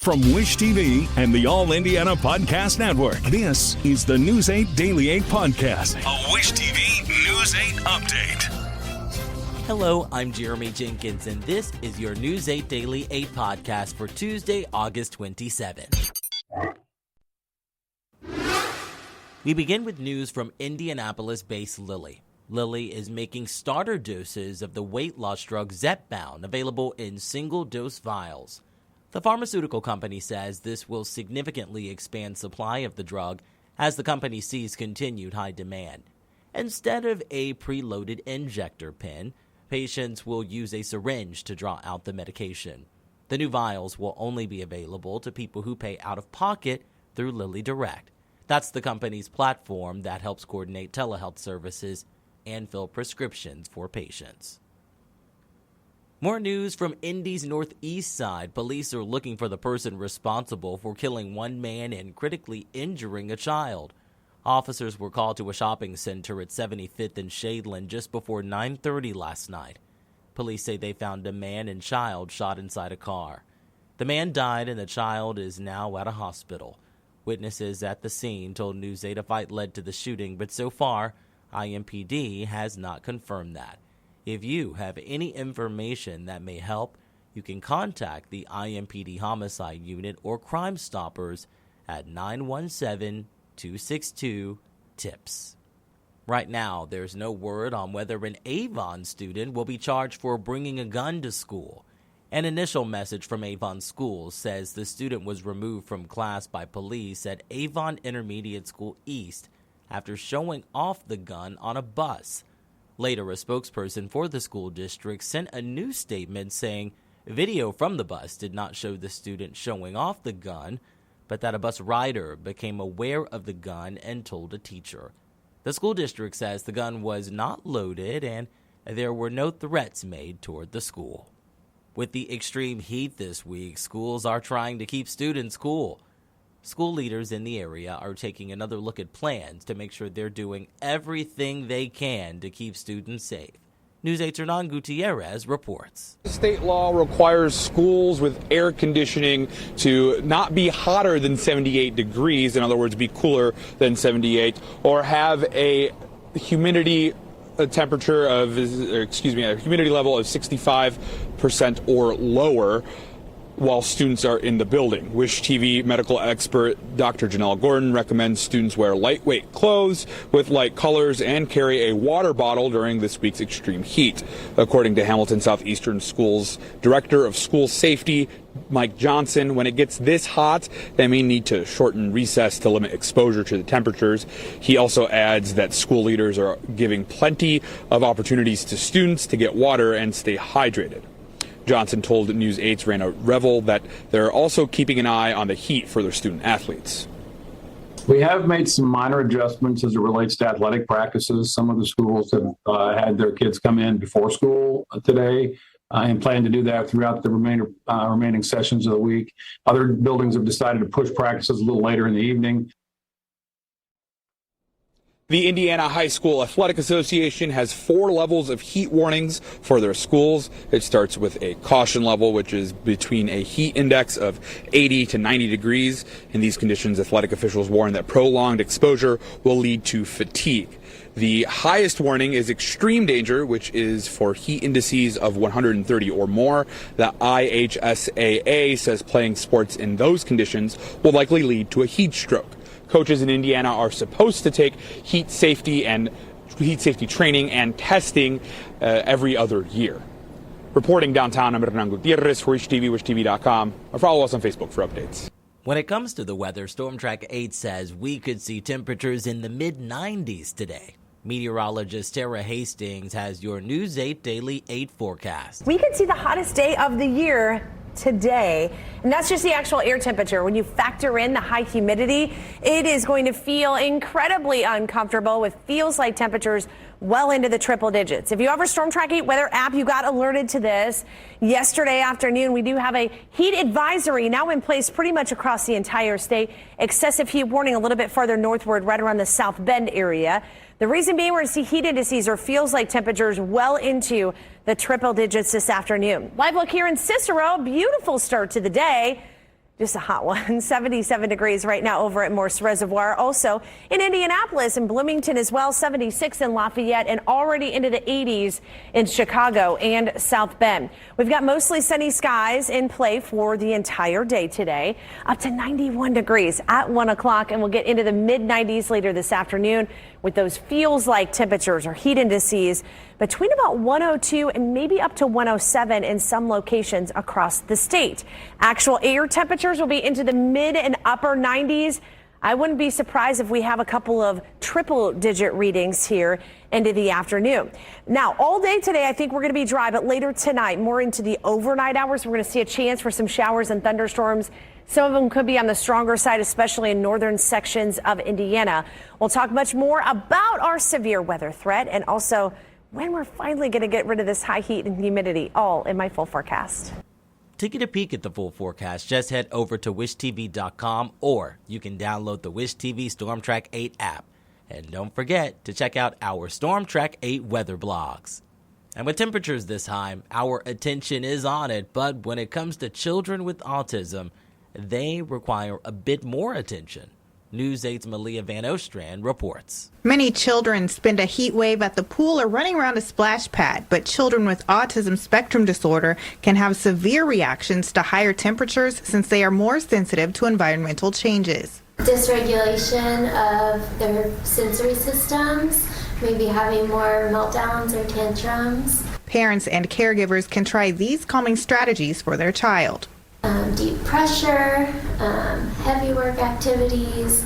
From Wish TV and the All Indiana Podcast Network, this is the News 8 Daily 8 Podcast, a Wish TV News 8 update. Hello, I'm Jeremy Jenkins, and this is your News 8 Daily 8 Podcast for Tuesday, August 27th. We begin with news from Indianapolis-based Lilly. Lilly is making starter doses of the weight loss drug Zepbound available in single-dose vials. The pharmaceutical company says this will significantly expand supply of the drug as the company sees continued high demand. Instead of a preloaded injector pen, patients will use a syringe to draw out the medication. The new vials will only be available to people who pay out of pocket through Lilly Direct. That's the company's platform that helps coordinate telehealth services and fill prescriptions for patients. More news from Indy's northeast side. Police are looking for the person responsible for killing one man and critically injuring a child. Officers were called to a shopping center at 75th and Shadeland just before 9:30 last night. Police say they found a man and child shot inside a car. The man died and the child is now at a hospital. Witnesses at the scene told News 8 a fight led to the shooting, but so far, IMPD has not confirmed that. If you have any information that may help, you can contact the IMPD Homicide Unit or Crime Stoppers at 917-262-TIPS. Right now, there's no word on whether an Avon student will be charged for bringing a gun to school. An initial message from Avon Schools says the student was removed from class by police at Avon Intermediate School East after showing off the gun on a bus. Later, a spokesperson for the school district sent a news statement saying video from the bus did not show the student showing off the gun, but that a bus rider became aware of the gun and told a teacher. The school district says the gun was not loaded and there were no threats made toward the school. With the extreme heat this week, schools are trying to keep students cool. School leaders in the area are taking another look at plans to make sure they're doing everything they can to keep students safe. News 8's Hernan Gutierrez reports. State law requires schools with air conditioning to not be hotter than 78 degrees, in other words, be cooler than 78, or have a humidity temperature of, a humidity level of 65% or lower while students are in the building. Wish TV medical expert Dr. Janelle Gordon recommends students wear lightweight clothes with light colors and carry a water bottle during this week's extreme heat. According to Hamilton Southeastern Schools Director of School Safety, Mike Johnson, when it gets this hot, they may need to shorten recess to limit exposure to the temperatures. He also adds that school leaders are giving plenty of opportunities to students to get water and stay hydrated. Johnson told News 8's Raina Revel that they're also keeping an eye on the heat for their student athletes. We have made some minor adjustments as it relates to athletic practices. Some of the schools have had their kids come in before school today and plan to do that throughout the remaining sessions of the week. Other buildings have decided to push practices a little later in the evening. The Indiana High School Athletic Association has 4 levels of heat warnings for their schools. It starts with a caution level, which is between a heat index of 80 to 90 degrees. In these conditions, athletic officials warn that prolonged exposure will lead to fatigue. The highest warning is extreme danger, which is for heat indices of 130 or more. The IHSAA says playing sports in those conditions will likely lead to a heat stroke. Coaches in Indiana are supposed to take heat safety training and testing every other year. Reporting downtown, I'm Hernan Gutierrez for Wish TV, wishtv.com, or follow us on Facebook for updates. When it comes to the weather, Storm Track 8 says we could see temperatures in the mid-90s today. Meteorologist Tara Hastings has your News 8 Daily 8 forecast. We could see the hottest day of the year today, and that's just the actual air temperature. When you factor in the high humidity, it is going to feel incredibly uncomfortable with feels like temperatures well into the triple digits. If you have our Storm Track 8 weather app, you got alerted to this yesterday afternoon. We do have a heat advisory now in place pretty much across the entire state. Excessive heat warning a little bit farther northward, right around the South Bend area. The reason being, we're going to see heat indices or feels like temperatures well into the triple digits this afternoon. Live look here in Cicero. Beautiful start to the day. Just a hot one. 77 degrees right now over at Morse Reservoir. Also in Indianapolis and Bloomington as well. 76 in Lafayette and already into the 80s in Chicago and South Bend. We've got mostly sunny skies in play for the entire day today. Up to 91 degrees at 1 o'clock, and we'll get into the mid 90s later this afternoon with those feels like temperatures or heat indices between about 102 and maybe up to 107 in some locations across the state. Actual air temperatures will be into the mid and upper 90s. I wouldn't be surprised if we have a couple of triple digit readings here into the afternoon. Now, all day today, I think we're going to be dry, but later tonight, more into the overnight hours, we're going to see a chance for some showers and thunderstorms. Some of them could be on the stronger side, especially in northern sections of Indiana. We'll talk much more about our severe weather threat and also when we're finally going to get rid of this high heat and humidity, all in my full forecast. To get a peek at the full forecast, just head over to wishtv.com, or you can download the Wish TV Storm Track 8 app. And don't forget to check out our Storm Track 8 weather blogs. And with temperatures this time, our attention is on it, but when it comes to children with autism, they require a bit more attention. News 8's Malia Van Ostrand reports. Many children spend a heat wave at the pool or running around a splash pad, but children with autism spectrum disorder can have severe reactions to higher temperatures since they are more sensitive to environmental changes. Dysregulation of their sensory systems, maybe having more meltdowns or tantrums. Parents and caregivers can try these calming strategies for their child. Deep pressure, heavy work activities,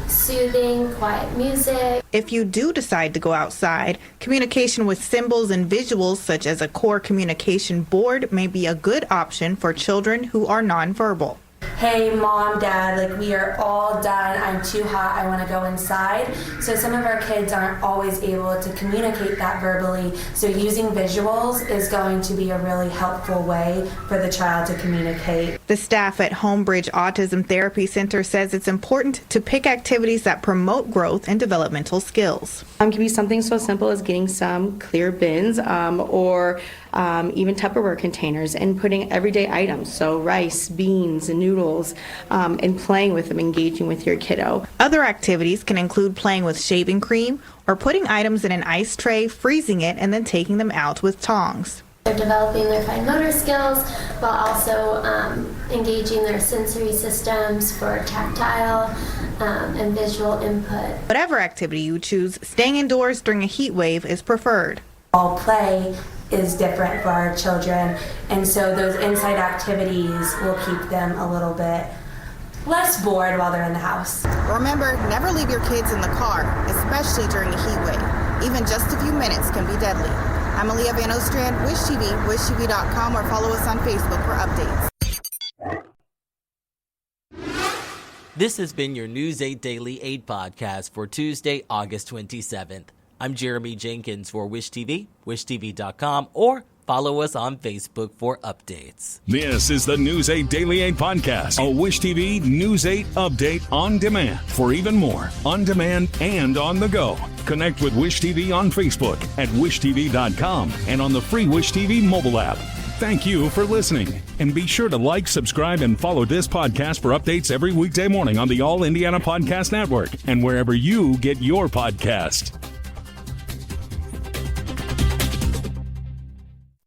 soothing, quiet music. If you do decide to go outside, communication with symbols and visuals such as a core communication board may be a good option for children who are nonverbal. Hey, mom, dad, like we are all done. I'm too hot. I want to go inside. So some of our kids aren't always able to communicate that verbally. So using visuals is going to be a really helpful way for the child to communicate. The staff at Homebridge Autism Therapy Center says it's important to pick activities that promote growth and developmental skills. It can be something so simple as getting some clear bins or even Tupperware containers and putting everyday items, so rice, beans, and noodles, and playing with them, engaging with your kiddo. Other activities can include playing with shaving cream or putting items in an ice tray, freezing it, and then taking them out with tongs. They're developing their fine motor skills while also engaging their sensory systems for tactile and visual input. Whatever activity you choose, staying indoors during a heat wave is preferred. All play is different for our children, and so those inside activities will keep them a little bit less bored while they're in the house. Remember, never leave your kids in the car, especially during a heat wave. Even just a few minutes can be deadly. I'm Malia Van Ostrand, Wish TV, wishtv.com, or follow us on Facebook for updates. This has been your News 8 Daily 8 podcast for Tuesday, August 27th. I'm Jeremy Jenkins for Wish TV, wishtv.com, or follow us on Facebook for updates. This is the News 8 Daily 8 podcast, a Wish TV News 8 update on demand. For even more, on demand and on the go, connect with Wish TV on Facebook at wishtv.com and on the free Wish TV mobile app. Thank you for listening, and be sure to like, subscribe, and follow this podcast for updates every weekday morning on the All Indiana Podcast Network and wherever you get your podcast.